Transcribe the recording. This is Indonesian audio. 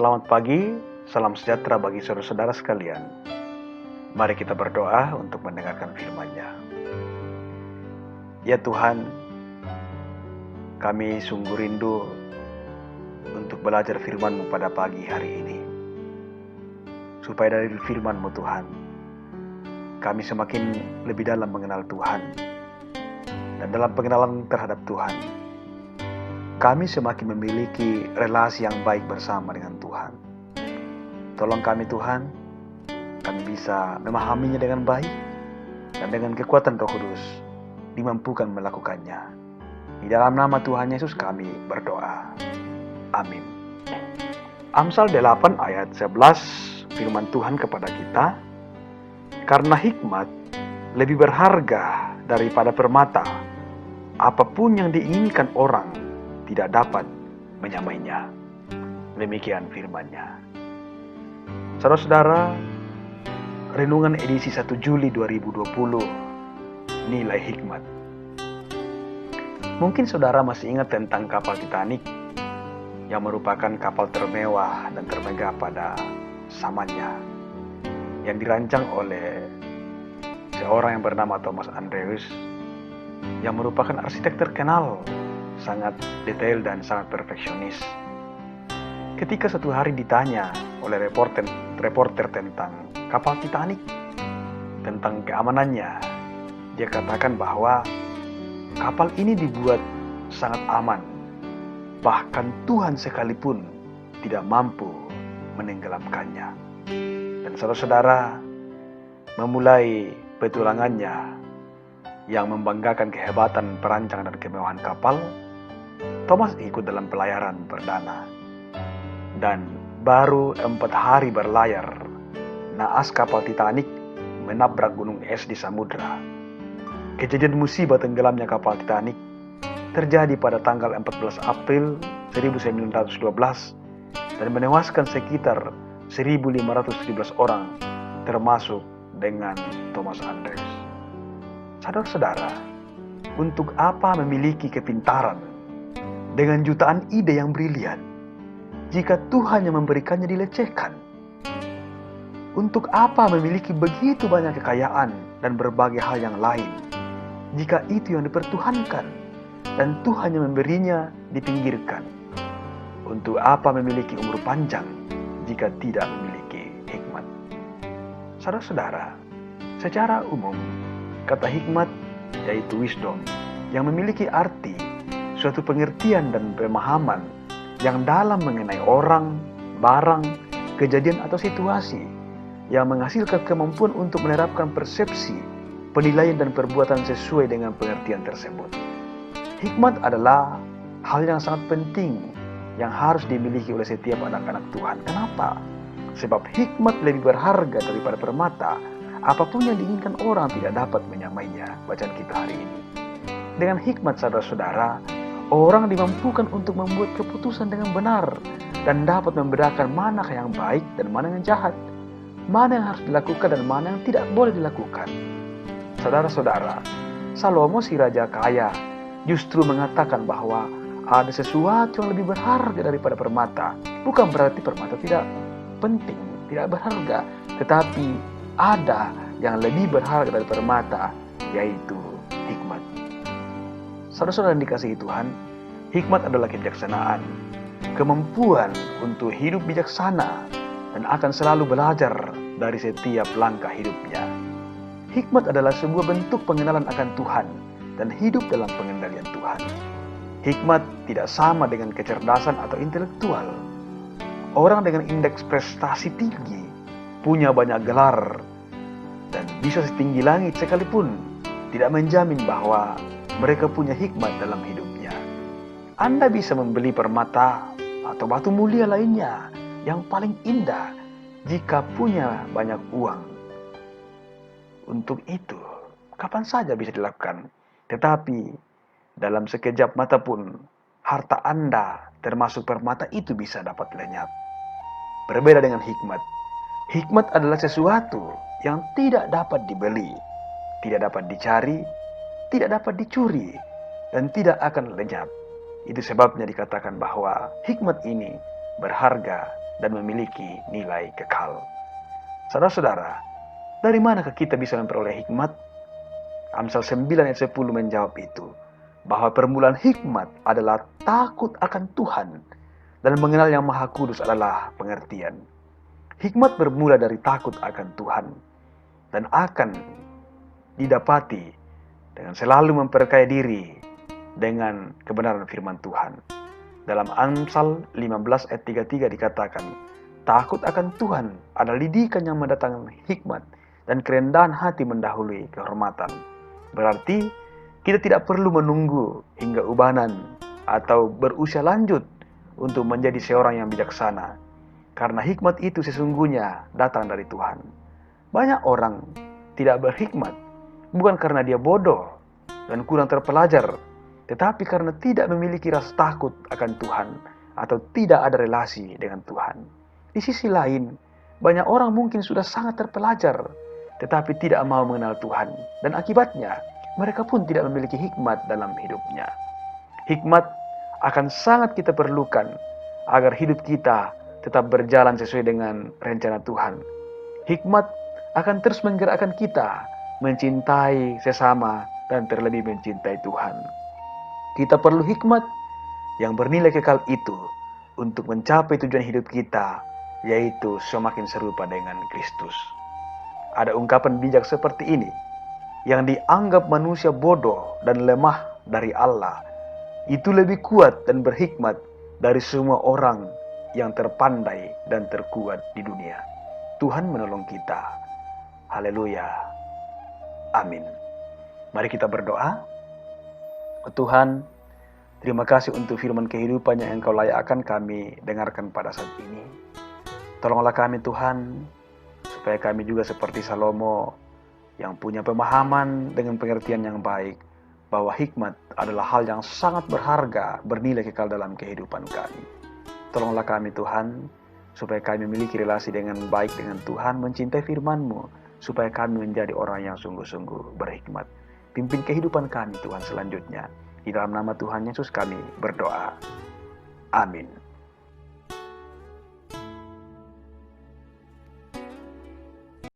Selamat pagi, salam sejahtera bagi saudara-saudara sekalian. Mari kita berdoa untuk mendengarkan firman-Nya. Ya Tuhan, kami sungguh rindu untuk belajar firman-Mu pada pagi hari ini. Supaya dari firman-Mu Tuhan, kami semakin lebih dalam mengenal Tuhan. Dan dalam pengenalan terhadap Tuhan, kami semakin memiliki relasi yang baik bersama dengan Tuhan. Tolong kami Tuhan, kami bisa memahaminya dengan baik, dan dengan kekuatan Roh Kudus dimampukan melakukannya. Di dalam nama Tuhan Yesus kami berdoa. Amin. Amsal 8 ayat 11 firman Tuhan kepada kita, karena hikmat lebih berharga daripada permata, apapun yang diinginkan orang tidak dapat menyamainya. Demikian firman-Nya. Saudara-saudara, renungan edisi 1 Juli 2020, nilai hikmat. Mungkin saudara masih ingat tentang kapal Titanic yang merupakan kapal termewah dan termegah pada zamannya, yang dirancang oleh seorang yang bernama Thomas Andrews, yang merupakan arsitek terkenal, sangat detail dan sangat perfeksionis. Ketika suatu hari ditanya oleh reporter tentang kapal Titanic, tentang keamanannya, dia katakan bahwa kapal ini dibuat sangat aman, bahkan Tuhan sekalipun tidak mampu menenggelamkannya. Dan saudara-saudara, memulai petualangannya yang membanggakan kehebatan perancangan dan kemewahan kapal, Thomas ikut dalam pelayaran perdana. Dan baru 4 hari berlayar, naas kapal Titanic menabrak gunung es di samudra. Kejadian musibah tenggelamnya kapal Titanic terjadi pada tanggal 14 April 1912 dan menewaskan sekitar 1.517 orang, termasuk dengan Thomas Andrews. Saudara-saudara, untuk apa memiliki kepintaran dengan jutaan ide yang brilian jika Tuhan yang memberikannya dilecehkan? Untuk apa memiliki begitu banyak kekayaan dan berbagai hal yang lain jika itu yang dipertuhankan dan Tuhan yang memberinya dipinggirkan? Untuk apa memiliki umur panjang jika tidak memiliki hikmat? Saudara-saudara, secara umum kata hikmat yaitu wisdom, yang memiliki arti suatu pengertian dan pemahaman yang dalam mengenai orang, barang, kejadian atau situasi, yang menghasilkan kemampuan untuk menerapkan persepsi, penilaian dan perbuatan sesuai dengan pengertian tersebut. Hikmat adalah hal yang sangat penting yang harus dimiliki oleh setiap anak-anak Tuhan. Kenapa? Sebab hikmat lebih berharga daripada permata, apapun yang diinginkan orang tidak dapat menyamainya. Bacaan kita hari ini. Dengan hikmat, saudara-saudara, orang dimampukan untuk membuat keputusan dengan benar dan dapat membedakan mana yang baik dan mana yang jahat, mana yang harus dilakukan dan mana yang tidak boleh dilakukan. Saudara-saudara, Salomo si raja kaya justru mengatakan bahwa ada sesuatu yang lebih berharga daripada permata. Bukan berarti permata tidak penting, tidak berharga, tetapi ada yang lebih berharga dari permata, yaitu hikmat. Saudara-saudara yang dikasihi Tuhan, hikmat adalah kebijaksanaan, kemampuan untuk hidup bijaksana dan akan selalu belajar dari setiap langkah hidupnya. Hikmat adalah sebuah bentuk pengenalan akan Tuhan dan hidup dalam pengendalian Tuhan. Hikmat tidak sama dengan kecerdasan atau intelektual. Orang dengan indeks prestasi tinggi, punya banyak gelar, dan bisa setinggi langit sekalipun, tidak menjamin bahwa mereka punya hikmat dalam hidupnya. Anda bisa membeli permata atau batu mulia lainnya yang paling indah jika punya banyak uang. Untuk itu, kapan saja bisa dilakukan. Tetapi dalam sekejap mata pun, harta Anda termasuk permata itu bisa dapat lenyap. Berbeda dengan hikmat. Hikmat adalah sesuatu yang tidak dapat dibeli, tidak dapat dicari, tidak dapat dicuri, dan tidak akan lenyap. Itu sebabnya dikatakan bahwa hikmat ini berharga dan memiliki nilai kekal. Saudara-saudara, dari manakah kita bisa memperoleh hikmat? Amsal 9 ayat 10 menjawab itu, bahwa permulaan hikmat adalah takut akan Tuhan dan mengenal Yang Maha Kudus adalah pengertian. Hikmat bermula dari takut akan Tuhan dan akan didapati dengan selalu memperkaya diri dengan kebenaran firman Tuhan. Dalam Amsal 15 ayat 33 dikatakan, takut akan Tuhan adalah didikan yang mendatangkan hikmat dan kerendahan hati mendahului kehormatan. Berarti kita tidak perlu menunggu hingga ubanan atau berusia lanjut untuk menjadi seorang yang bijaksana, karena hikmat itu sesungguhnya datang dari Tuhan. Banyak orang tidak berhikmat bukan karena dia bodoh dan kurang terpelajar, tetapi karena tidak memiliki rasa takut akan Tuhan atau tidak ada relasi dengan Tuhan. Di sisi lain, banyak orang mungkin sudah sangat terpelajar, tetapi tidak mau mengenal Tuhan, dan akibatnya mereka pun tidak memiliki hikmat dalam hidupnya. Hikmat akan sangat kita perlukan agar hidup kita tetap berjalan sesuai dengan rencana Tuhan. Hikmat akan terus menggerakkan kita mencintai sesama dan terlebih mencintai Tuhan. Kita perlu hikmat yang bernilai kekal itu untuk mencapai tujuan hidup kita, yaitu semakin serupa dengan Kristus. Ada ungkapan bijak seperti ini, yang dianggap manusia bodoh dan lemah dari Allah, itu lebih kuat dan berhikmat dari semua orang yang terpandai dan terkuat di dunia. Tuhan menolong kita. Haleluya. Amin. Mari kita berdoa. Tuhan, terima kasih untuk firman kehidupan yang Engkau layakkan kami dengarkan pada saat ini. Tolonglah kami Tuhan, supaya kami juga seperti Salomo yang punya pemahaman dengan pengertian yang baik, bahwa hikmat adalah hal yang sangat berharga, bernilai kekal dalam kehidupan kami. Tolonglah kami Tuhan, supaya kami memiliki relasi dengan baik dengan Tuhan, mencintai firman-Mu, supaya kami menjadi orang yang sungguh-sungguh berhikmat. Pimpin kehidupan kami Tuhan selanjutnya. Di dalam nama Tuhan Yesus kami berdoa. Amin.